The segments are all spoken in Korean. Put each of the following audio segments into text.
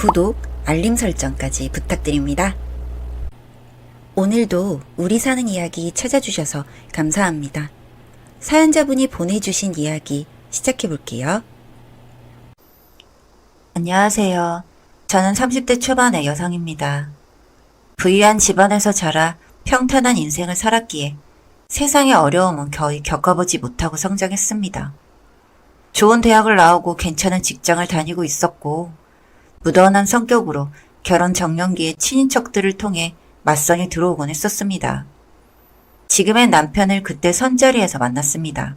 구독, 알림 설정까지 부탁드립니다. 오늘도 우리 사는 이야기 찾아주셔서 감사합니다. 사연자분이 보내주신 이야기 시작해볼게요. 안녕하세요. 저는 30대 초반의 여성입니다. 부유한 집안에서 자라 평탄한 인생을 살았기에 세상의 어려움은 거의 겪어보지 못하고 성장했습니다. 좋은 대학을 나오고 괜찮은 직장을 다니고 있었고 무던한 성격으로 결혼 정년기에 친인척들을 통해 맞선이 들어오곤 했었습니다. 지금의 남편을 그때 선자리에서 만났습니다.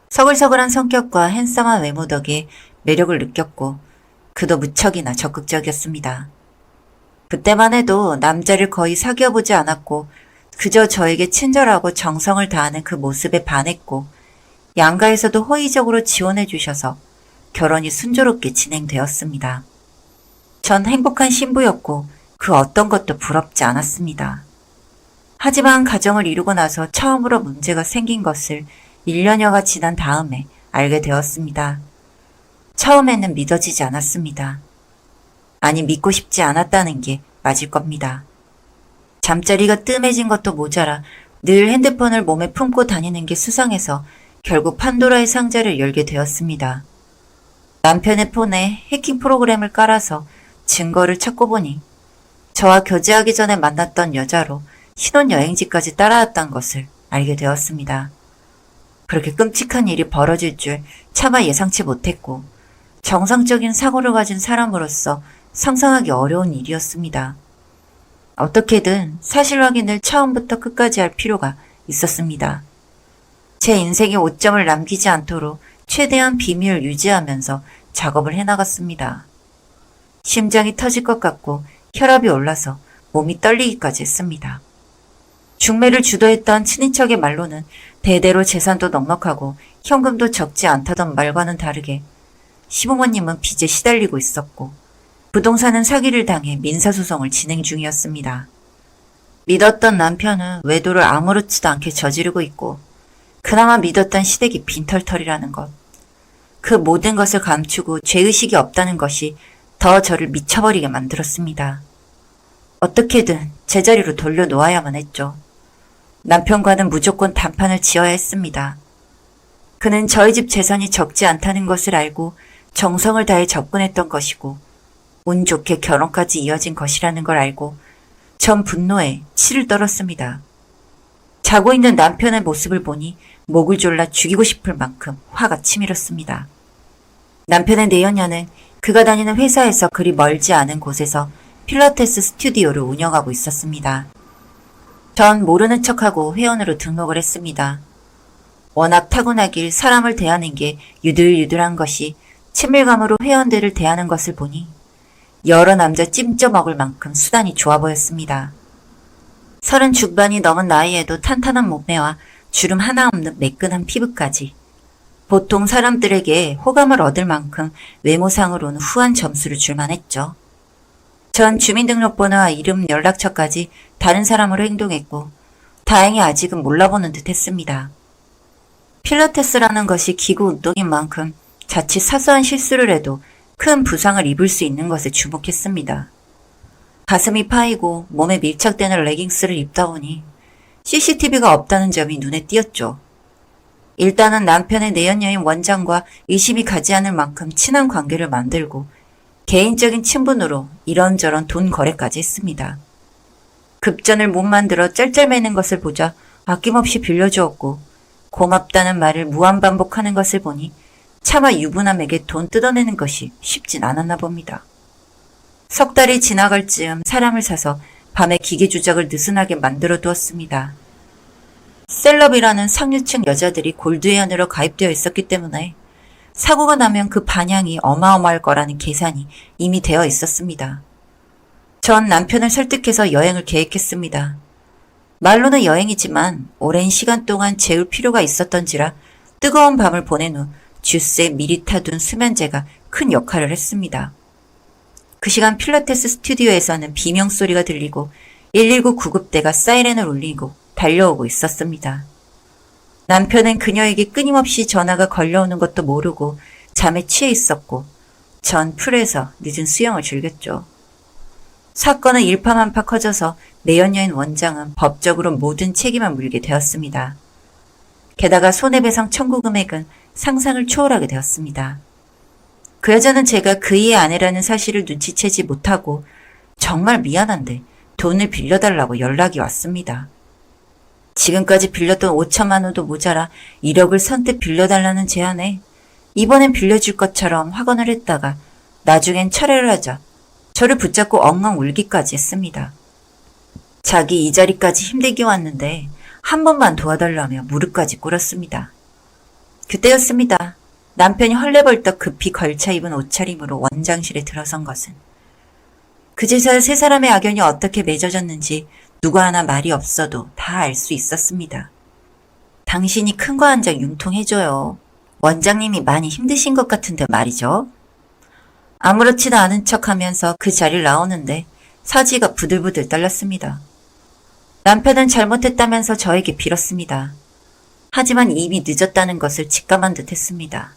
서글서글한 성격과 핸섬한 외모 덕에 매력을 느꼈고 그도 무척이나 적극적이었습니다. 그때만 해도 남자를 거의 사귀어보지 않았고 그저 저에게 친절하고 정성을 다하는 그 모습에 반했고 양가에서도 호의적으로 지원해 주셔서 결혼이 순조롭게 진행되었습니다. 전 행복한 신부였고 그 어떤 것도 부럽지 않았습니다. 하지만 가정을 이루고 나서 처음으로 문제가 생긴 것을 1년여가 지난 다음에 알게 되었습니다. 처음에는 믿어지지 않았습니다. 아니 믿고 싶지 않았다는 게 맞을 겁니다. 잠자리가 뜸해진 것도 모자라 늘 핸드폰을 몸에 품고 다니는 게 수상해서 결국 판도라의 상자를 열게 되었습니다. 남편의 폰에 해킹 프로그램을 깔아서 증거를 찾고 보니 저와 교제하기 전에 만났던 여자로 신혼여행지까지 따라왔던 것을 알게 되었습니다. 그렇게 끔찍한 일이 벌어질 줄 차마 예상치 못했고 정상적인 사고를 가진 사람으로서 상상하기 어려운 일이었습니다. 어떻게든 사실 확인을 처음부터 끝까지 할 필요가 있었습니다. 제 인생에 오점을 남기지 않도록 최대한 비밀을 유지하면서 작업을 해나갔습니다. 심장이 터질 것 같고 혈압이 올라서 몸이 떨리기까지 했습니다. 중매를 주도했던 친인척의 말로는 대대로 재산도 넉넉하고 현금도 적지 않다던 말과는 다르게 시부모님은 빚에 시달리고 있었고 부동산은 사기를 당해 민사소송을 진행 중이었습니다. 믿었던 남편은 외도를 아무렇지도 않게 저지르고 있고 그나마 믿었던 시댁이 빈털털이라는 것. 그 모든 것을 감추고 죄의식이 없다는 것이 더 저를 미쳐버리게 만들었습니다. 어떻게든 제자리로 돌려놓아야만 했죠. 남편과는 무조건 단판을 지어야 했습니다. 그는 저희 집 재산이 적지 않다는 것을 알고 정성을 다해 접근했던 것이고 운 좋게 결혼까지 이어진 것이라는 걸 알고 전 분노에 치를 떨었습니다. 자고 있는 남편의 모습을 보니 목을 졸라 죽이고 싶을 만큼 화가 치밀었습니다. 남편의 내연녀는 그가 다니는 회사에서 그리 멀지 않은 곳에서 필라테스 스튜디오를 운영하고 있었습니다. 전 모르는 척하고 회원으로 등록을 했습니다. 워낙 타고나길 사람을 대하는 게 유들유들한 것이 친밀감으로 회원들을 대하는 것을 보니 여러 남자 찜쪄 먹을 만큼 수단이 좋아 보였습니다. 30 중반이 넘은 나이에도 탄탄한 몸매와 주름 하나 없는 매끈한 피부까지 보통 사람들에게 호감을 얻을 만큼 외모상으로는 후한 점수를 줄만 했죠. 전 주민등록번호와 이름 연락처까지 다른 사람으로 행동했고 다행히 아직은 몰라보는 듯 했습니다. 필라테스라는 것이 기구 운동인 만큼 자칫 사소한 실수를 해도 큰 부상을 입을 수 있는 것에 주목했습니다. 가슴이 파이고 몸에 밀착되는 레깅스를 입다 보니 CCTV가 없다는 점이 눈에 띄었죠. 일단은 남편의 내연녀인 원장과 의심이 가지 않을 만큼 친한 관계를 만들고 개인적인 친분으로 이런저런 돈 거래까지 했습니다. 급전을 못 만들어 짤짤매는 것을 보자 아낌없이 빌려주었고 고맙다는 말을 무한반복하는 것을 보니 차마 유부남에게 돈 뜯어내는 것이 쉽진 않았나 봅니다. 석 달이 지나갈 즈음 사람을 사서 밤에 기계 조작을 느슨하게 만들어 두었습니다. 셀럽이라는 상류층 여자들이 골드회원으로 가입되어 있었기 때문에 사고가 나면 그 반향이 어마어마할 거라는 계산이 이미 되어 있었습니다. 전 남편을 설득해서 여행을 계획했습니다. 말로는 여행이지만 오랜 시간 동안 재울 필요가 있었던지라 뜨거운 밤을 보낸 후 주스에 미리 타둔 수면제가 큰 역할을 했습니다. 그 시간 필라테스 스튜디오에서는 비명소리가 들리고 119 구급대가 사이렌을 울리고 달려오고 있었습니다. 남편은 그녀에게 끊임없이 전화가 걸려오는 것도 모르고 잠에 취해 있었고 전 풀에서 늦은 수영을 즐겼죠. 사건은 일파만파 커져서 내연녀인 원장은 법적으로 모든 책임을 물게 되었습니다. 게다가 손해배상 청구 금액은 상상을 초월하게 되었습니다. 그 여자는 제가 그의 아내라는 사실을 눈치채지 못하고 정말 미안한데 돈을 빌려달라고 연락이 왔습니다. 지금까지 빌렸던 5천만 원도 모자라 1억을 선뜻 빌려달라는 제안에 이번엔 빌려줄 것처럼 확언을 했다가 나중엔 철회를 하자 저를 붙잡고 엉엉 울기까지 했습니다. 자기 이 자리까지 힘들게 왔는데 한 번만 도와달라며 무릎까지 꿇었습니다. 그때였습니다. 남편이 헐레벌떡 급히 걸쳐 입은 옷차림으로 원장실에 들어선 것은. 그제서야 세 사람의 악연이 어떻게 맺어졌는지 누구 하나 말이 없어도 다 알 수 있었습니다. 당신이 큰 거 한 장 융통해줘요. 원장님이 많이 힘드신 것 같은데 말이죠. 아무렇지도 않은 척하면서 그 자리를 나오는데 사지가 부들부들 떨렸습니다. 남편은 잘못했다면서 저에게 빌었습니다. 하지만 이미 늦었다는 것을 직감한 듯 했습니다.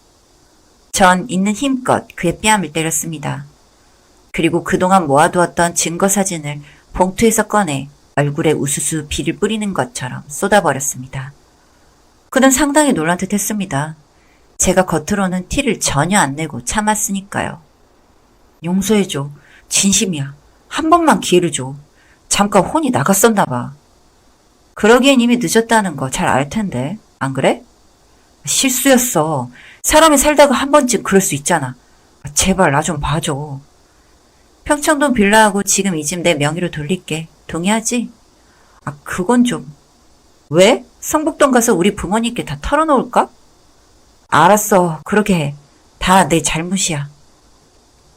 전 있는 힘껏 그의 뺨을 때렸습니다. 그리고 그동안 모아두었던 증거 사진을 봉투에서 꺼내 얼굴에 우수수 비를 뿌리는 것처럼 쏟아버렸습니다. 그는 상당히 놀란 듯 했습니다. 제가 겉으로는 티를 전혀 안 내고 참았으니까요. 용서해줘. 진심이야. 한 번만 기회를 줘. 잠깐 혼이 나갔었나 봐. 그러기엔 이미 늦었다는 거 잘 알 텐데. 안 그래? 실수였어. 사람이 살다가 한 번쯤 그럴 수 있잖아. 제발 나 좀 봐줘. 평창동 빌라하고 지금 이 집 내 명의로 돌릴게. 동의하지? 그건 좀. 왜? 성북동 가서 우리 부모님께 다 털어놓을까? 알았어. 그렇게 해. 다 내 잘못이야.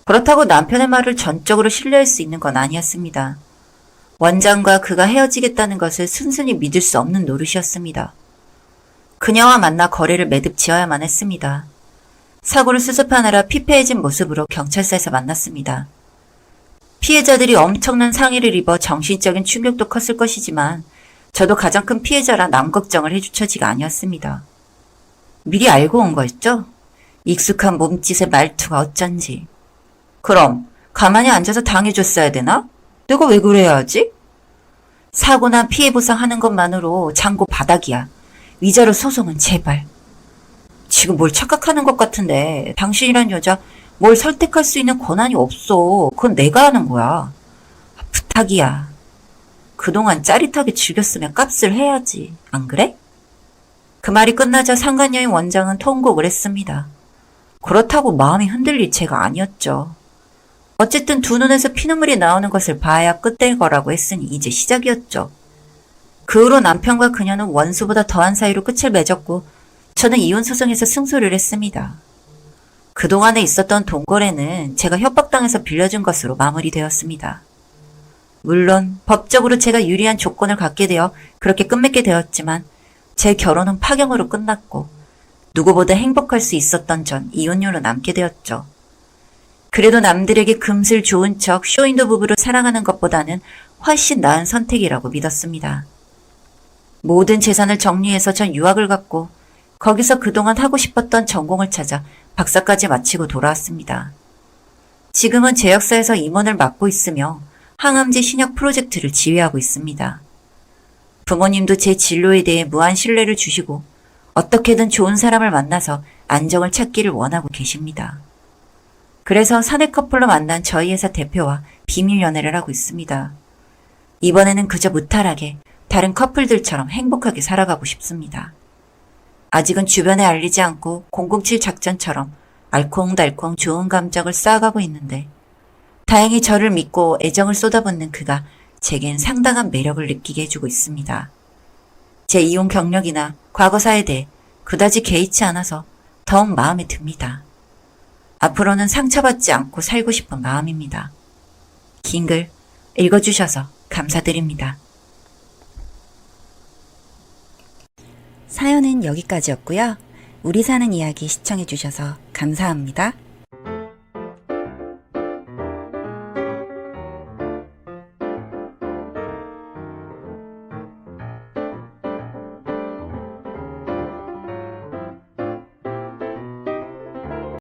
그렇다고 남편의 말을 전적으로 신뢰할 수 있는 건 아니었습니다. 원장과 그가 헤어지겠다는 것을 순순히 믿을 수 없는 노릇이었습니다. 그녀와 만나 거래를 매듭 지어야만 했습니다. 사고를 수습하느라 피폐해진 모습으로 경찰서에서 만났습니다. 피해자들이 엄청난 상해를 입어 정신적인 충격도 컸을 것이지만 저도 가장 큰 피해자라 남 걱정을 해줄 처지가 아니었습니다. 미리 알고 온 거였죠? 익숙한 몸짓의 말투가 어쩐지. 그럼 가만히 앉아서 당해줬어야 되나? 내가 왜 그래야 하지? 사고나 피해 보상하는 것만으로 장고 바닥이야. 위자료 소송은 제발. 지금 뭘 착각하는 것 같은데 당신이란 여자 뭘 설득할 수 있는 권한이 없어. 그건 내가 하는 거야. 부탁이야. 그동안 짜릿하게 즐겼으면 값을 해야지. 안 그래? 그 말이 끝나자 상간녀인 원장은 통곡을 했습니다. 그렇다고 마음이 흔들릴 죄가 아니었죠. 어쨌든 두 눈에서 피눈물이 나오는 것을 봐야 끝될 거라고 했으니 이제 시작이었죠. 그 후로 남편과 그녀는 원수보다 더한 사이로 끝을 맺었고 저는 이혼소송에서 승소를 했습니다. 그동안에 있었던 돈거래는 제가 협박당해서 빌려준 것으로 마무리되었습니다. 물론 법적으로 제가 유리한 조건을 갖게 되어 그렇게 끝맺게 되었지만 제 결혼은 파경으로 끝났고 누구보다 행복할 수 있었던 전 이혼녀로 남게 되었죠. 그래도 남들에게 금슬 좋은 척 쇼윈도 부부를 사랑하는 것보다는 훨씬 나은 선택이라고 믿었습니다. 모든 재산을 정리해서 전 유학을 갔고 거기서 그동안 하고 싶었던 전공을 찾아 박사까지 마치고 돌아왔습니다. 지금은 제약사에서 임원을 맡고 있으며 항암제 신약 프로젝트를 지휘하고 있습니다. 부모님도 제 진로에 대해 무한 신뢰를 주시고 어떻게든 좋은 사람을 만나서 안정을 찾기를 원하고 계십니다. 그래서 사내 커플로 만난 저희 회사 대표와 비밀 연애를 하고 있습니다. 이번에는 그저 무탈하게 다른 커플들처럼 행복하게 살아가고 싶습니다. 아직은 주변에 알리지 않고 007 작전처럼 알콩달콩 좋은 감정을 쌓아가고 있는데 다행히 저를 믿고 애정을 쏟아붓는 그가 제겐 상당한 매력을 느끼게 해주고 있습니다. 제 이혼 경력이나 과거사에 대해 그다지 개의치 않아서 더욱 마음에 듭니다. 앞으로는 상처받지 않고 살고 싶은 마음입니다. 긴 글 읽어주셔서 감사드립니다. 사연은 여기까지였고요. 우리 사는 이야기 시청해주셔서 감사합니다.